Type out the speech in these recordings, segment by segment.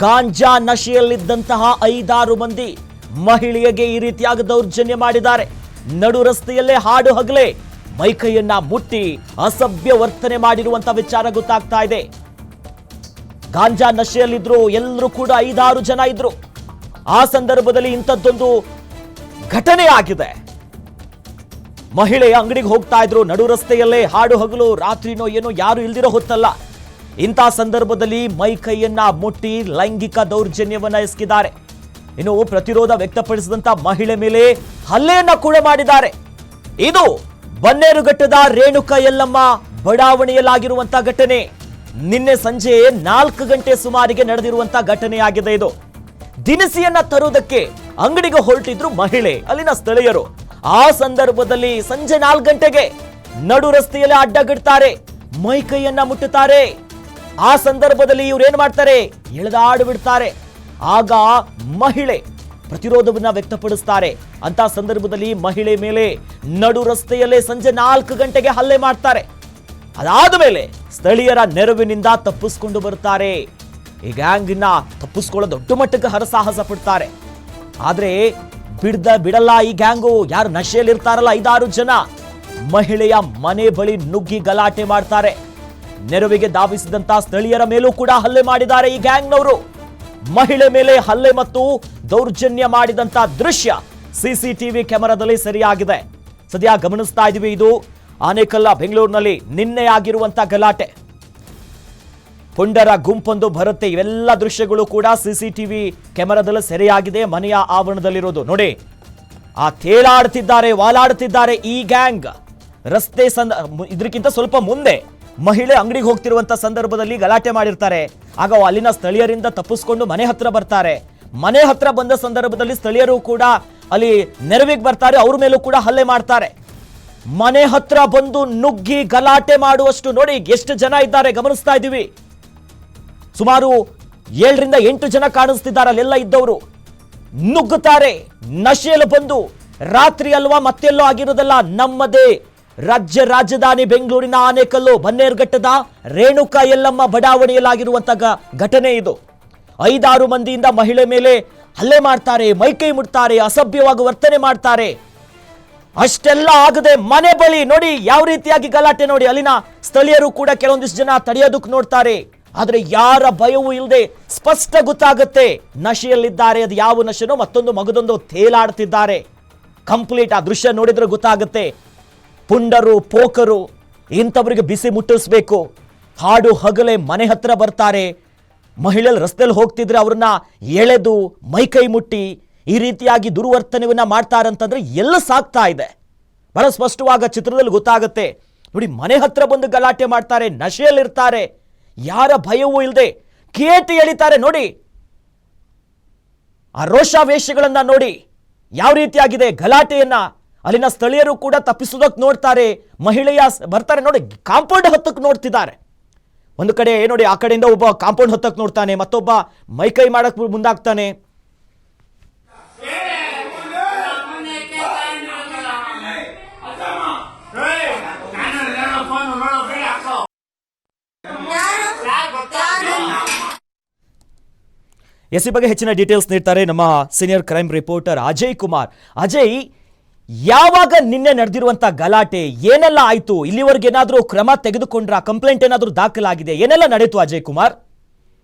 ಗಾಂಜಾ ನಶೆಯಲ್ಲಿದ್ದಂತಹ 5-6 ಮಂದಿ ಮಹಿಳೆಯರಿಗೆ ಈ ರೀತಿಯಾಗಿ ದೌರ್ಜನ್ಯ ಮಾಡಿದ್ದಾರೆ. ನಡು ರಸ್ತೆಯಲ್ಲೇ ಹಾಡು ಹಗಲೇ ಮೈಕೈಯನ್ನ ಮುಟ್ಟಿ ಅಸಭ್ಯ ವರ್ತನೆ ಮಾಡಿರುವಂತ ವಿಚಾರ ಗೊತ್ತಾಗ್ತಾ ಇದೆ. ಗಾಂಜಾ ನಶೆಯಲ್ಲಿದ್ರು, ಎಲ್ಲರೂ ಕೂಡ 5-6 ಜನ ಇದ್ರು. ಆ ಸಂದರ್ಭದಲ್ಲಿ ಇಂಥದ್ದೊಂದು ಘಟನೆ ಆಗಿದೆ. ಮಹಿಳೆ ಅಂಗಡಿಗೆ ಹೋಗ್ತಾ ಇದ್ರು, ನಡು ರಸ್ತೆಯಲ್ಲೇ ಹಾಡು ಹಗಲು, ರಾತ್ರಿನೋ ಏನೋ ಯಾರು ಇಲ್ದಿರೋ ಹೊತ್ತಲ್ಲ. ಇಂಥ ಸಂದರ್ಭದಲ್ಲಿ ಮೈ ಕೈಯನ್ನ ಮುಟ್ಟಿ ಲೈಂಗಿಕ ದೌರ್ಜನ್ಯವನ್ನ ಎಸಗಿದ್ದಾರೆ. ಇನ್ನು ಪ್ರತಿರೋಧ ವ್ಯಕ್ತಪಡಿಸಿದಂತ ಮಹಿಳೆ ಮೇಲೆ ಹಲ್ಲೆಯನ್ನ ಕೂಡ ಮಾಡಿದ್ದಾರೆ. ಇದು ಬನ್ನೇರುಘಟ್ಟದ ರೇಣುಕಾ ಯಲ್ಲಮ್ಮ ಬಡಾವಣೆಯಲ್ಲಾಗಿರುವಂತ ಘಟನೆ. ನಿನ್ನೆ ಸಂಜೆ 4 ಗಂಟೆ ಸುಮಾರಿಗೆ ನಡೆದಿರುವಂತ ಘಟನೆಯಾಗಿದೆ. ಇದು ದಿನಸಿಯನ್ನ ತರುವುದಕ್ಕೆ ಅಂಗಡಿಗೆ ಹೊರಟಿದ್ರು ಮಹಿಳೆ, ಅಲ್ಲಿನ ಸ್ಥಳೀಯರು. ಆ ಸಂದರ್ಭದಲ್ಲಿ ಸಂಜೆ 4 ಗಂಟೆಗೆ ನಡು ರಸ್ತೆಯಲ್ಲಿ ಅಡ್ಡಗಿಡ್ತಾರೆ, ಮೈ ಕೈಯನ್ನ ಮುಟ್ಟುತ್ತಾರೆ. ಆ ಸಂದರ್ಭದಲ್ಲಿ ಇವ್ರು ಏನ್ ಮಾಡ್ತಾರೆ, ಎಳೆದಾಡು ಬಿಡ್ತಾರೆ. ಆಗ ಮಹಿಳೆ ಪ್ರತಿರೋಧವನ್ನ ವ್ಯಕ್ತಪಡಿಸ್ತಾರೆ. ಅಂತ ಸಂದರ್ಭದಲ್ಲಿ ಮಹಿಳೆ ಮೇಲೆ ನಡು ರಸ್ತೆಯಲ್ಲೇ ಸಂಜೆ 4 ಗಂಟೆಗೆ ಹಲ್ಲೆ ಮಾಡ್ತಾರೆ. ಅದಾದ ಮೇಲೆ ಸ್ಥಳೀಯರ ನೆರವಿನಿಂದ ತಪ್ಪಿಸ್ಕೊಂಡು ಬರ್ತಾರೆ. ಈ ಗ್ಯಾಂಗ್ನ ತಪ್ಪಿಸ್ಕೊಳ್ಳೋ ದೊಡ್ಡ ಮಟ್ಟಕ್ಕೆ ಹರಸಾಹಸ ಪಡ್ತಾರೆ. ಆದ್ರೆ ಬಿಡಲ್ಲ ಈ ಗ್ಯಾಂಗು. ಯಾರು ನಶೆಯಲ್ಲಿ ಇರ್ತಾರಲ್ಲ 5-6 ಜನ, ಮಹಿಳೆಯ ಮನೆ ಬಳಿ ನುಗ್ಗಿ ಗಲಾಟೆ ಮಾಡ್ತಾರೆ. ನೆರವಿಗೆ ಧಾವಿಸಿದಂತ ಸ್ಥಳೀಯರ ಮೇಲೂ ಕೂಡ ಹಲ್ಲೆ ಮಾಡಿದ್ದಾರೆ ಈ ಗ್ಯಾಂಗ್ನವರು. ಮಹಿಳೆ ಮೇಲೆ ಹಲ್ಲೆ ಮತ್ತು ದೌರ್ಜನ್ಯ ಮಾಡಿದಂತ ದೃಶ್ಯ ಸಿಸಿಟಿವಿ ಕ್ಯಾಮೆರಾದಲ್ಲಿ ಸೆರೆಯಾಗಿದೆ. ಸದ್ಯ ಗಮನಿಸ್ತಾ ಇದೀವಿ. ಇದು ಆನೇಕಲ್ಲ, ಬೆಂಗಳೂರಿನಲ್ಲಿ ನಿನ್ನೆ ಆಗಿರುವಂತ ಗಲಾಟೆ. ಪುಂಡರ ಗುಂಪೊಂದು ಬರುತ್ತೆ. ಇವೆಲ್ಲ ದೃಶ್ಯಗಳು ಕೂಡ ಸಿಸಿಟಿವಿ ಕ್ಯಾಮೆರಾದಲ್ಲಿ ಸೆರೆಯಾಗಿದೆ. ಮನೆಯ ಆವರಣದಲ್ಲಿರೋದು ನೋಡಿ. ಆ ತೇಲಾಡ್ತಿದ್ದಾರೆ, ವಾಲಾಡ್ತಿದ್ದಾರೆ ಈ ಗ್ಯಾಂಗ್. ರಸ್ತೆ ಇದಕ್ಕಿಂತ ಸ್ವಲ್ಪ ಮುಂದೆ ಮಹಿಳೆ ಅಂಗಡಿಗೆ ಹೋಗ್ತಿರುವಂತ ಸಂದರ್ಭದಲ್ಲಿ ಗಲಾಟೆ ಮಾಡಿರ್ತಾರೆ. ಆಗ ಅಲ್ಲಿನ ಸ್ಥಳೀಯರಿಂದ ತಪ್ಪಿಸ್ಕೊಂಡು ಮನೆ ಹತ್ರ ಬರ್ತಾರೆ. ಮನೆ ಹತ್ರ ಬಂದ ಸಂದರ್ಭದಲ್ಲಿ ಸ್ಥಳೀಯರು ಕೂಡ ಅಲ್ಲಿ ನೆರವಿಗೆ ಬರ್ತಾರೆ. ಅವ್ರ ಮೇಲೂ ಕೂಡ ಹಲ್ಲೆ ಮಾಡ್ತಾರೆ. ಮನೆ ಹತ್ರ ಬಂದು ನುಗ್ಗಿ ಗಲಾಟೆ ಮಾಡುವಷ್ಟು ನೋಡಿ ಎಷ್ಟು ಜನ ಇದ್ದಾರೆ ಗಮನಿಸ್ತಾ ಇದ್ದೀವಿ. ಸುಮಾರು 7ರಿಂದ 8 ಜನ ಕಾಣಿಸ್ತಿದ್ದಾರೆ ಅಲ್ಲೆಲ್ಲ ಇದ್ದವರು. ನುಗ್ಗುತ್ತಾರೆ. ನಶೆಯಲ್ಲಿ ಬಂದು, ರಾತ್ರಿ ಅಲ್ವಾ ಮತ್ತೆಲ್ಲೋ ಆಗಿರೋದಲ್ಲ, ನಮ್ಮದೇ ರಾಜ್ಯ ರಾಜಧಾನಿ ಬೆಂಗಳೂರಿನ ಆನೇಕಲ್ಲು ಬನ್ನೇರುಘಟ್ಟದ ರೇಣುಕಾ ಯಲ್ಲಮ್ಮ ಬಡಾವಣೆಯಲ್ಲಾಗಿರುವಂತಹ ಘಟನೆ ಇದು. 5-6 ಮಂದಿಯಿಂದ ಮಹಿಳೆ ಮೇಲೆ ಹಲ್ಲೆ ಮಾಡ್ತಾರೆ, ಮೈಕೈ ಮುಟ್ತಾರೆ, ಅಸಭ್ಯವಾಗಿ ವರ್ತನೆ ಮಾಡ್ತಾರೆ. ಅಷ್ಟೆಲ್ಲ ಆಗದೆ ಮನೆ ಬಳಿ ನೋಡಿ ಯಾವ ರೀತಿಯಾಗಿ ಗಲಾಟೆ ನೋಡಿ. ಅಲ್ಲಿನ ಸ್ಥಳೀಯರು ಕೂಡ ಕೆಲವೊಂದಿಷ್ಟು ಜನ ತಡೆಯೋದಕ್ಕೆ ನೋಡ್ತಾರೆ. ಆದ್ರೆ ಯಾರ ಭಯವೂ ಇಲ್ಲದೆ ಸ್ಪಷ್ಟ ಗೊತ್ತಾಗುತ್ತೆ ನಶೆಯಲ್ಲಿದ್ದಾರೆ. ಅದು ಯಾವ ನಶೆನೋ ಮತ್ತೊಂದು ಮಗದೊಂದು ತೇಲಾಡ್ತಿದ್ದಾರೆ. ಕಂಪ್ಲೀಟ್ ಆ ದೃಶ್ಯ ನೋಡಿದ್ರೆ ಗೊತ್ತಾಗುತ್ತೆ. ಪುಂಡರು, ಪೋಕರು ಇಂಥವರಿಗೆ ಬಿಸಿ ಮುಟ್ಟಿಸ್ಬೇಕು. ಹಾಡು ಹಗಲೇ ಮನೆ ಹತ್ರ ಬರ್ತಾರೆ. ಮಹಿಳೆಯರು ರಸ್ತೆಯಲ್ಲಿ ಹೋಗ್ತಿದ್ರೆ ಅವ್ರನ್ನ ಎಳೆದು ಮೈಕೈ ಮುಟ್ಟಿ ಈ ರೀತಿಯಾಗಿ ದುರ್ವರ್ತನೆಯನ್ನ ಮಾಡ್ತಾರಂತಂದ್ರೆ ಎಲ್ಲ ಸಾಕ್ತಾ ಇದೆ. ಬಹಳ ಸ್ಪಷ್ಟವಾಗ ಚಿತ್ರದಲ್ಲಿ ಗೊತ್ತಾಗುತ್ತೆ ನೋಡಿ. ಮನೆ ಹತ್ರ ಬಂದು ಗಲಾಟೆ ಮಾಡ್ತಾರೆ, ನಶೆಯಲ್ಲಿರ್ತಾರೆ, ಯಾರ ಭಯವೂ ಇಲ್ಲದೆ ಕೇಟಿ ಎಳಿತಾರೆ ನೋಡಿ. ಆ ರೋಷಾವೇಶಗಳನ್ನ ನೋಡಿ ಯಾವ ರೀತಿಯಾಗಿದೆ ಗಲಾಟೆಯನ್ನ. ಅಲ್ಲಿನ ಸ್ಥಳೀಯರು ಕೂಡ ತಪ್ಪಿಸೋದಕ್ಕೆ ನೋಡ್ತಾರೆ. ಮಹಿಳೆಯ ಬರ್ತಾರೆ ನೋಡಿ, ಕಾಂಪೌಂಡ್ ಹತ್ತಕ್ಕೆ ನೋಡ್ತಿದ್ದಾರೆ. ಒಂದು ಕಡೆ ನೋಡಿ, ಆ ಕಡೆಯಿಂದ ಒಬ್ಬ ಕಾಂಪೌಂಡ್ ಹತ್ತಕ್ಕೆ ನೋಡ್ತಾನೆ, ಮತ್ತೊಬ್ಬ ಮೈಕೈ ಮಾಡಕ್ ಮುಂದಾಗ್ತಾನೆ. ಈ ಬಗ್ಗೆ ಹೆಚ್ಚಿನ ಡೀಟೇಲ್ಸ್ ನೀಡ್ತಾರೆ ನಮ್ಮ senior crime reporter Ajay Kumar. Ajay, ಯಾವಾಗ ನಿನ್ನೆ ನಡೆದಿರುವಂತ ಗಲಾಟೆ ಏನೆಲ್ಲ ಆಯ್ತು? ಇಲ್ಲಿವರೆಗೆ ಏನಾದ್ರೂ ಕ್ರಮ ತೆಗೆದುಕೊಂಡ್ರ? ಕಂಪ್ಲೇಂಟ್ ಏನಾದ್ರೂ ದಾಖಲಾಗಿದೆ? ಏನೆಲ್ಲ ನಡೆಯಿತು ಅಜಯ್ ಕುಮಾರ್?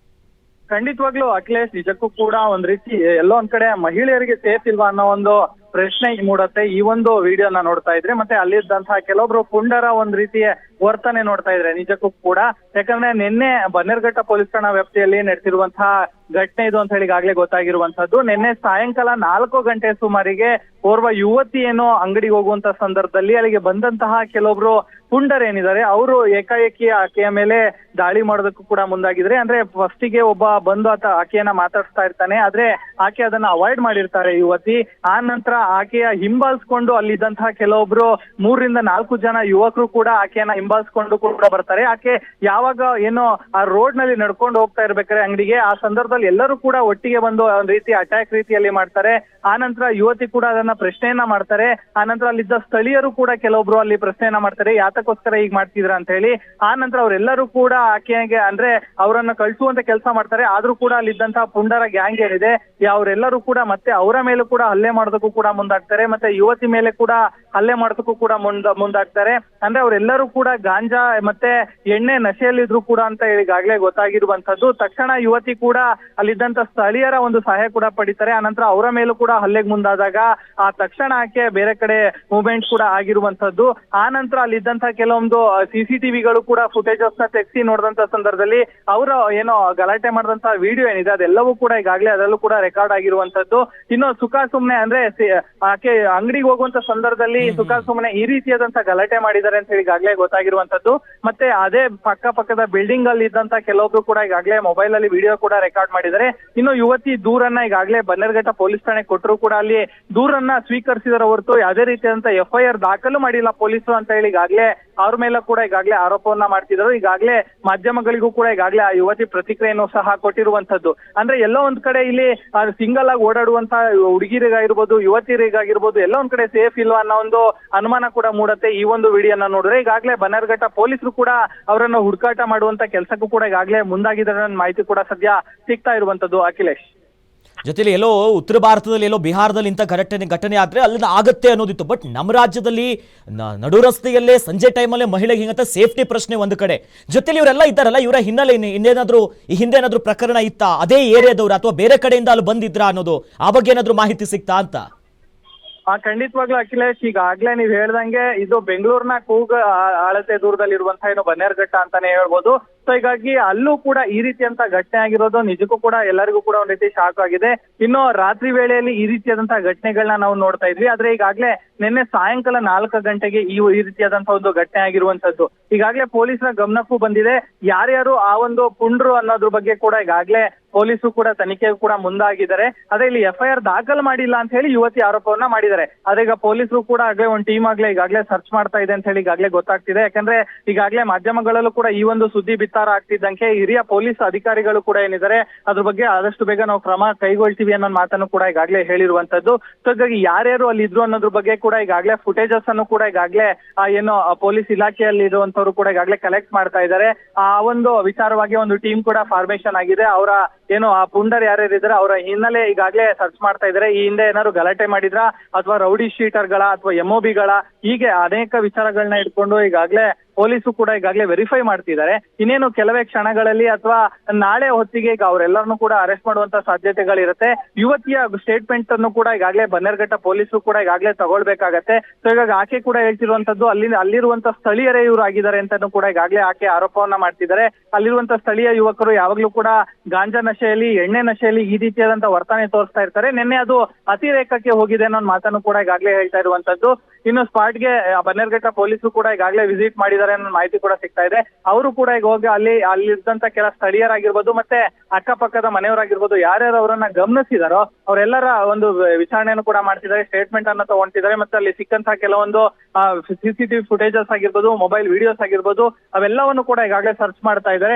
ಖಂಡಿತವಾಗ್ಲೂ ಅಖಿಲೇಶ್, ನಿಜಕ್ಕೂ ಕೂಡ ಒಂದ್ ರೀತಿ ಎಲ್ಲೋ ಒಂದ್ ಕಡೆ ಮಹಿಳೆಯರಿಗೆ ಸೇಫ್ ಇಲ್ವಾ ಅನ್ನೋ ಒಂದು ಪ್ರಶ್ನೆ ಮೂಡತ್ತೆ ಈ ಒಂದು ವಿಡಿಯೋನ ನೋಡ್ತಾ ಇದ್ರೆ. ಮತ್ತೆ ಅಲ್ಲಿದ್ದಂತಹ ಕೆಲವೊಬ್ರು ಪುಂಡರ ಒಂದ್ ರೀತಿಯ ವರ್ತನೆ ನೋಡ್ತಾ ಇದ್ರೆ ನಿಜಕ್ಕೂ ಕೂಡ. ಯಾಕಂದ್ರೆ ನಿನ್ನೆ ಬನ್ನೇರುಘಟ್ಟ ಪೊಲೀಸ್ ಠಾಣಾ ವ್ಯಾಪ್ತಿಯಲ್ಲಿ ನಡೆಸಿರುವಂತಹ ಘಟನೆ ಇದು ಅಂತ ಹೇಳಿ ಈಗಾಗಲೇ ಗೊತ್ತಾಗಿರುವಂತದ್ದು. ನಿನ್ನೆ ಸಾಯಂಕಾಲ 4 ಗಂಟೆ ಸುಮಾರಿಗೆ ಓರ್ವ ಯುವತಿ ಏನೋ ಅಂಗಡಿಗೆ ಹೋಗುವಂತ ಸಂದರ್ಭದಲ್ಲಿ ಅಲ್ಲಿಗೆ ಬಂದಂತಹ ಕೆಲವೊಬ್ರು ಪುಂಡರೇನಿದ್ದಾರೆ ಅವರು ಏಕಾಏಕಿ ಆಕೆಯ ಮೇಲೆ ದಾಳಿ ಮಾಡೋದಕ್ಕೂ ಕೂಡ ಮುಂದಾಗಿದ್ರೆ. ಅಂದ್ರೆ ಫಸ್ಟಿಗೆ ಒಬ್ಬ ಬಂದು ಆಕೆಯನ್ನ ಮಾತಾಡಿಸ್ತಾ ಇರ್ತಾನೆ, ಆದ್ರೆ ಆಕೆ ಅದನ್ನ ಅವಾಯ್ಡ್ ಮಾಡಿರ್ತಾರೆ ಯುವತಿ. ಆ ನಂತರ ಆಕೆಯ ಹಿಂಬಾಲಿಸ್ಕೊಂಡು ಅಲ್ಲಿದ್ದಂತಹ ಕೆಲವೊಬ್ರು 3ರಿಂದ 4 ಜನ ಯುವಕರು ಕೂಡ ಆಕೆಯನ್ನ ಹಿಂಬಾಲಿಸ್ಕೊಂಡು ಕೂಡ ಬರ್ತಾರೆ. ಆಕೆ ಯಾವ ಯಾವಾಗ ಏನು ಆ ರೋಡ್ ನಲ್ಲಿ ನಡ್ಕೊಂಡು ಹೋಗ್ತಾ ಇರ್ಬೇಕಾದ್ರೆ ಅಂಗಡಿಗೆ, ಆ ಸಂದರ್ಭದಲ್ಲಿ ಎಲ್ಲರೂ ಕೂಡ ಒಟ್ಟಿಗೆ ಬಂದು ಒಂದ್ ರೀತಿ ಅಟ್ಯಾಕ್ ರೀತಿಯಲ್ಲಿ ಮಾಡ್ತಾರೆ. ಆ ನಂತರ ಯುವತಿ ಕೂಡ ಅದನ್ನ ಪ್ರಶ್ನೆಯನ್ನ ಮಾಡ್ತಾರೆ. ಆ ನಂತರ ಅಲ್ಲಿದ್ದ ಸ್ಥಳೀಯರು ಕೂಡ ಕೆಲವೊಬ್ರು ಅಲ್ಲಿ ಪ್ರಶ್ನೆಯನ್ನ ಮಾಡ್ತಾರೆ, ಯಾತಕ್ಕೋಸ್ಕರ ಈಗ ಮಾಡ್ತಿದ್ರ ಅಂತ ಹೇಳಿ. ಆ ನಂತರ ಅವರೆಲ್ಲರೂ ಕೂಡ ಆಕೆಗೆ ಅಂದ್ರೆ ಅವರನ್ನ ಕಳಿಸುವಂತ ಕೆಲಸ ಮಾಡ್ತಾರೆ. ಆದ್ರೂ ಕೂಡ ಅಲ್ಲಿದ್ದಂತಹ ಪುಂಡರ ಗ್ಯಾಂಗ್ ಏನಿದೆ ಅವರೆಲ್ಲರೂ ಕೂಡ ಮತ್ತೆ ಅವರ ಮೇಲೂ ಕೂಡ ಹಲ್ಲೆ ಮಾಡೋದಕ್ಕೂ ಕೂಡ ಮುಂದಾಗ್ತಾರೆ. ಮತ್ತೆ ಯುವತಿ ಮೇಲೆ ಕೂಡ ಹಲ್ಲೆ ಮಾಡೋದಕ್ಕೂ ಕೂಡ ಮುಂದಾಗ್ತಾರೆ. ಅಂದ್ರೆ ಅವರೆಲ್ಲರೂ ಕೂಡ ಗಾಂಜಾ ಮತ್ತೆ ಎಣ್ಣೆ ನಶೆಯಲ್ಲಿದ್ರು ಕೂಡ ಅಂತ ಹೇಳಿ ಈಗಾಗಲೇ ಗೊತ್ತಾಗಿರುವಂತದ್ದು. ತಕ್ಷಣ ಯುವತಿ ಕೂಡ ಅಲ್ಲಿದ್ದಂತ ಸ್ಥಳೀಯರ ಒಂದು ಸಹಾಯ ಕೂಡ ಪಡಿತಾರೆ. ಆನಂತರ ಅವರ ಮೇಲೂ ಕೂಡ ಹಲ್ಲೆಗೆ ಮುಂದಾದಾಗ ಆ ತಕ್ಷಣ ಆಕೆ ಬೇರೆ ಕಡೆ ಮೂವ್ಮೆಂಟ್ ಕೂಡ ಆಗಿರುವಂತದ್ದು. ಆ ನಂತರ ಅಲ್ಲಿದ್ದಂತ ಕೆಲವೊಂದು CCTVಗಳು ಕೂಡ ಫುಟೇಜಸ್ ನ ತೆಗೆಸಿ ನೋಡಿದಂತ ಸಂದರ್ಭದಲ್ಲಿ ಅವರು ಏನೋ ಗಲಾಟೆ ಮಾಡಿದಂತ ವಿಡಿಯೋ ಏನಿದೆ ಅದೆಲ್ಲವೂ ಕೂಡ ಈಗಾಗಲೇ ಅದರಲ್ಲೂ ಕೂಡ ರೆಕಾರ್ಡ್ ಆಗಿರುವಂತದ್ದು. ಇನ್ನು ಸುಖ ಸುಮ್ನೆ ಅಂದ್ರೆ ಆಕೆ ಅಂಗಡಿಗೆ ಹೋಗುವಂತ ಸಂದರ್ಭದಲ್ಲಿ ಸುಖ ಸುಮ್ನೆ ಈ ರೀತಿಯಾದಂತ ಗಲಾಟೆ ಮಾಡಿದ್ದಾರೆ ಅಂತ ಹೇಳಿ ಈಗಾಗಲೇ ಗೊತ್ತಾಗಿರುವಂತದ್ದು. ಮತ್ತೆ ಅದೇ ಪಕ್ಕದ ಬಿಲ್ಡಿಂಗ್ ಅಲ್ಲಿ ಇದ್ದಂತ ಕೆಲವೊಬ್ರು ಕೂಡ ಈಗಾಗಲೇ ಮೊಬೈಲ್ ಅಲ್ಲಿ ವಿಡಿಯೋ ಕೂಡ ರೆಕಾರ್ಡ್ ಮಾಡಿದ್ದಾರೆ. ಇನ್ನು ಯುವತಿ ದೂರನ್ನ ಈಗಾಗಲೇ ಬನ್ನೇರುಘಟ್ಟ ಪೊಲೀಸ್ ಠಾಣೆ ಕೊಟ್ಟರು ಕೂಡ ಅಲ್ಲಿ ದೂರನ್ನ ಸ್ವೀಕರಿಸಿದರ ಹೊರತು ಯಾವುದೇ ರೀತಿಯಾದಂತ FIR ದಾಖಲು ಮಾಡಿಲ್ಲ ಪೊಲೀಸರು ಅಂತ ಹೇಳಿ ಈಗಾಗಲೇ ಅವ್ರ ಮೇಲೆ ಕೂಡ ಈಗಾಗಲೇ ಆರೋಪವನ್ನ ಮಾಡ್ತಿದ್ರು. ಈಗಾಗಲೇ ಮಾಧ್ಯಮಗಳಿಗೂ ಕೂಡ ಈಗಾಗಲೇ ಆ ಯುವತಿ ಪ್ರತಿಕ್ರಿಯೆಯನ್ನು ಸಹ ಕೊಟ್ಟಿರುವಂತದ್ದು. ಅಂದ್ರೆ ಎಲ್ಲೋ ಒಂದ್ ಕಡೆ ಇಲ್ಲಿ ಸಿಂಗಲ್ ಆಗಿ ಓಡಾಡುವಂತ ಹುಡುಗಿರಿಗಾಗಿರ್ಬೋದು, ಯುವತಿಯರಿಗಾಗಿರ್ಬೋದು ಎಲ್ಲೋ ಒಂದ್ ಕಡೆ ಸೇಫ್ ಇಲ್ವಾ ಅನ್ನೋ ಒಂದು ಅನುಮಾನ ಕೂಡ ಮೂಡುತ್ತೆ ಈ ಒಂದು ವಿಡಿಯೋನ ನೋಡಿದ್ರೆ. ಈಗಾಗಲೇ ಬನ್ನೇರುಘಟ್ಟ ಪೊಲೀಸರು ಕೂಡ ಅವರನ್ನು ಹುಡುಕಾಟ ಮಾಡುವಂತ ಕೆಲಸಕ್ಕೂ ಕೂಡ ಈಗಾಗಲೇ ಮುಂದಾಗಿದ್ದಾರೆ ಅನ್ನೋ ಮಾಹಿತಿ ಕೂಡ ಸದ್ಯ ಸಿಗ್ತಾ ಇರುವಂತದ್ದು. ಅಖಿಲೇಶ್, ಜೊತೆಲಿ ಎಲ್ಲೋ ಉತ್ತರ ಭಾರತದಲ್ಲಿ ಎಲ್ಲೋ ಬಿಹಾರದಲ್ಲಿ ಇಂಥ ಘಟನೆ ಆದ್ರೆ ಅಲ್ಲಿಂದ ಆಗತ್ತೆ ಅನ್ನೋದಿತ್ತು. ಬಟ್ ನಮ್ಮ ರಾಜ್ಯದಲ್ಲಿ ನಡು ರಸ್ತೆಯಲ್ಲೇ ಸಂಜೆ ಟೈಮಲ್ಲೇ ಮಹಿಳೆಗೆ ಹಿಂಗಂತ ಸೇಫ್ಟಿ ಪ್ರಶ್ನೆ ಒಂದು ಕಡೆ. ಜೊತೆಲಿ ಇವರೆಲ್ಲ ಇದ್ದಾರಲ್ಲ, ಇವರ ಹಿನ್ನೆಲೆ ಹಿಂದೇನಾದ್ರೂ ಪ್ರಕರಣ ಇತ್ತಾ, ಅದೇ ಏರಿಯಾದವ್ರು ಅಥವಾ ಬೇರೆ ಕಡೆಯಿಂದ ಅಲ್ಲಿ ಬಂದಿದ್ರ ಅನ್ನೋದು ಆ ಬಗ್ಗೆ ಏನಾದ್ರೂ ಮಾಹಿತಿ ಸಿಗ್ತಾ ಅಂತ? ಖಂಡಿತವಾಗ್ಲೂ ಅಖಿಲೇಶ್, ಈಗಾಗ್ಲೇ ನೀವ್ ಹೇಳ್ದಂಗೆ ಇದು ಬೆಂಗಳೂರಿನ ಕೂಗ ಅಳತೆ ದೂರದಲ್ಲಿ ಇರುವಂತಹ ಏನು ಬನ್ನೇರುಘಟ್ಟ ಅಂತಾನೆ ಹೇಳ್ಬೋದು. ಸೊ ಹೀಗಾಗಿ ಅಲ್ಲೂ ಕೂಡ ಈ ರೀತಿಯಂತ ಘಟನೆ ಆಗಿರೋದು ನಿಜಕ್ಕೂ ಕೂಡ ಎಲ್ಲರಿಗೂ ಕೂಡ ಒಂದ್ ರೀತಿ ಶಾಕ್ ಆಗಿದೆ. ಇನ್ನು ರಾತ್ರಿ ವೇಳೆಯಲ್ಲಿ ಈ ರೀತಿಯಾದಂತಹ ಘಟನೆಗಳನ್ನ ನಾವು ನೋಡ್ತಾ ಇದ್ವಿ. ಆದ್ರೆ ಈಗಾಗಲೇ ನಿನ್ನೆ ಸಾಯಂಕಾಲ 4 ಗಂಟೆಗೆ ಈ ರೀತಿಯಾದಂತಹ ಒಂದು ಘಟನೆ ಆಗಿರುವಂತದ್ದು ಈಗಾಗಲೇ ಪೊಲೀಸರ ಗಮನಕ್ಕೂ ಬಂದಿದೆ. ಯಾರ್ಯಾರು ಆ ಒಂದು ಪುಂಡ್ರು ಅನ್ನೋದ್ರ ಬಗ್ಗೆ ಕೂಡ ಈಗಾಗಲೇ ಪೊಲೀಸರು ಕೂಡ ತನಿಖೆಗೂ ಕೂಡ ಮುಂದಾಗಿದ್ದಾರೆ. ಅದೇ ಇಲ್ಲಿ FIR ದಾಖಲು ಮಾಡಿಲ್ಲ ಅಂತ ಹೇಳಿ ಯುವತಿ ಆರೋಪವನ್ನ ಮಾಡಿದ್ದಾರೆ. ಅದೀಗ ಪೊಲೀಸರು ಕೂಡ ಆಗ್ಲೇ ಒಂದು ಟೀಮ್ ಈಗಾಗಲೇ ಸರ್ಚ್ ಮಾಡ್ತಾ ಇದೆ ಅಂತ ಹೇಳಿ ಈಗಾಗಲೇ ಗೊತ್ತಾಗ್ತಿದೆ. ಯಾಕಂದ್ರೆ ಈಗಾಗಲೇ ಮಾಧ್ಯಮಗಳಲ್ಲೂ ಕೂಡ ಈ ಒಂದು ಸುದ್ದಿ ಬಿತ್ತಾರ ಆಗ್ತಿದ್ದಂಗೆ ಹಿರಿಯ ಪೊಲೀಸ್ ಅಧಿಕಾರಿಗಳು ಕೂಡ ಏನಿದ್ದಾರೆ ಅದ್ರ ಬಗ್ಗೆ ಆದಷ್ಟು ಬೇಗ ನಾವು ಕ್ರಮ ಕೈಗೊಳ್ತೀವಿ ಅನ್ನೋ ಮಾತನ್ನು ಕೂಡ ಈಗಾಗಲೇ ಹೇಳಿರುವಂತದ್ದು. ಸೊ ಹೀಗಾಗಿ ಯಾರ್ಯಾರು ಅಲ್ಲಿ ಇದ್ರು ಅನ್ನೋದ್ರ ಬಗ್ಗೆ ಕೂಡ ಈಗಾಗಲೇ ಫುಟೇಜಸ್ ಅನ್ನು ಕೂಡ ಈಗಾಗಲೇ ಏನು ಪೊಲೀಸ್ ಇಲಾಖೆಯಲ್ಲಿ ಇರುವಂತವ್ರು ಕೂಡ ಈಗಾಗಲೇ ಕಲೆಕ್ಟ್ ಮಾಡ್ತಾ ಇದ್ದಾರೆ. ಆ ಒಂದು ವಿಚಾರವಾಗಿ ಒಂದು ಟೀಮ್ ಕೂಡ ಫಾರ್ಮೇಶನ್ ಆಗಿದೆ. ಅವರ ಏನು ಆ ಪುಂಡರ್ ಯಾರ್ಯಾರಿದ್ದಾರೆ ಅವರ ಹಿನ್ನೆಲೆ ಈಗಾಗಲೇ ಸರ್ಚ್ ಮಾಡ್ತಾ ಇದ್ದಾರೆ. ಈ ಹಿಂದೆ ಏನಾದ್ರು ಗಲಾಟೆ ಮಾಡಿದ್ರ ಅಥವಾ ರೌಡಿ ಶೀಟರ್ಗಳ ಅಥವಾ MOBಗಳ ಹೀಗೆ ಅನೇಕ ವಿಚಾರಗಳನ್ನ ಇಟ್ಕೊಂಡು ಈಗಾಗಲೇ ಪೊಲೀಸರು ಕೂಡ ಈಗಾಗಲೇ ವೆರಿಫೈ ಮಾಡ್ತಿದ್ದಾರೆ. ಇನ್ನೇನು ಕೆಲವೇ ಕ್ಷಣಗಳಲ್ಲಿ ಅಥವಾ ನಾಳೆ ಹೊತ್ತಿಗೆ ಈಗ ಅವರೆಲ್ಲರನ್ನೂ ಕೂಡ ಅರೆಸ್ಟ್ ಮಾಡುವಂತ ಸಾಧ್ಯತೆಗಳಿರುತ್ತೆ. ಯುವತಿಯ ಸ್ಟೇಟ್ಮೆಂಟ್ ಅನ್ನು ಕೂಡ ಈಗಾಗಲೇ ಬನ್ನೇರುಘಟ್ಟ ಪೊಲೀಸರು ಕೂಡ ಈಗಾಗಲೇ ತಗೊಳ್ಬೇಕಾಗತ್ತೆ. ಸೊ ಹೀಗಾಗಿ ಆಕೆ ಕೂಡ ಹೇಳ್ತಿರುವಂತದ್ದು ಅಲ್ಲಿರುವಂತ ಸ್ಥಳೀಯರೇ ಇವರು ಆಗಿದ್ದಾರೆ ಅಂತಾನು ಕೂಡ ಈಗಾಗಲೇ ಆಕೆ ಆರೋಪವನ್ನ ಮಾಡ್ತಿದ್ದಾರೆ. ಅಲ್ಲಿರುವಂತ ಸ್ಥಳೀಯ ಯುವಕರು ಯಾವಾಗ್ಲೂ ಕೂಡ ಗಾಂಜಾ ನಶೆಯಲ್ಲಿ, ಎಣ್ಣೆ ನಶೆಯಲ್ಲಿ ಈ ರೀತಿಯಾದಂತ ವರ್ತನೆ ತೋರಿಸ್ತಾ ಇರ್ತಾರೆ. ನಿನ್ನೆ ಅದು ಅತಿರೇಕಕ್ಕೆ ಹೋಗಿದೆ ಅನ್ನೋ ಮಾತನ್ನು ಕೂಡ ಈಗಾಗಲೇ ಹೇಳ್ತಾ ಇರುವಂತದ್ದು. ಇನ್ನು ಸ್ಪಾಟ್ಗೆ ಬನ್ನೇರುಘಟ್ಟ ಪೊಲೀಸರು ಕೂಡ ಈಗಾಗಲೇ ವಿಸಿಟ್ ಮಾಡಿದ್ದಾರೆ ಅನ್ನೋ ಮಾಹಿತಿ ಕೂಡ ಸಿಗ್ತಾ ಇದೆ. ಅವರು ಕೂಡ ಈಗ ಹೋಗಿ ಅಲ್ಲಿದ್ದಂತ ಕೆಲ ಸ್ಥಳೀಯರಾಗಿರ್ಬೋದು ಮತ್ತೆ ಅಕ್ಕಪಕ್ಕದ ಮನೆಯವರಾಗಿರ್ಬೋದು ಯಾರ್ಯಾರು ಅವರನ್ನ ಗಮನಿಸಿದಾರೋ ಅವರೆಲ್ಲರ ಒಂದು ವಿಚಾರಣೆಯನ್ನು ಕೂಡ ಮಾಡ್ತಿದ್ದಾರೆ, ಸ್ಟೇಟ್ಮೆಂಟ್ ಅನ್ನ ತಗೊಂತಿದ್ದಾರೆ. ಮತ್ತೆ ಅಲ್ಲಿ ಸಿಕ್ಕಂತಹ ಕೆಲವೊಂದು CCTV ಫುಟೇಜಸ್ ಆಗಿರ್ಬೋದು, ಮೊಬೈಲ್ ವಿಡಿಯೋಸ್ ಆಗಿರ್ಬೋದು, ಅವೆಲ್ಲವನ್ನು ಕೂಡ ಈಗಾಗಲೇ ಸರ್ಚ್ ಮಾಡ್ತಾ ಇದ್ದಾರೆ.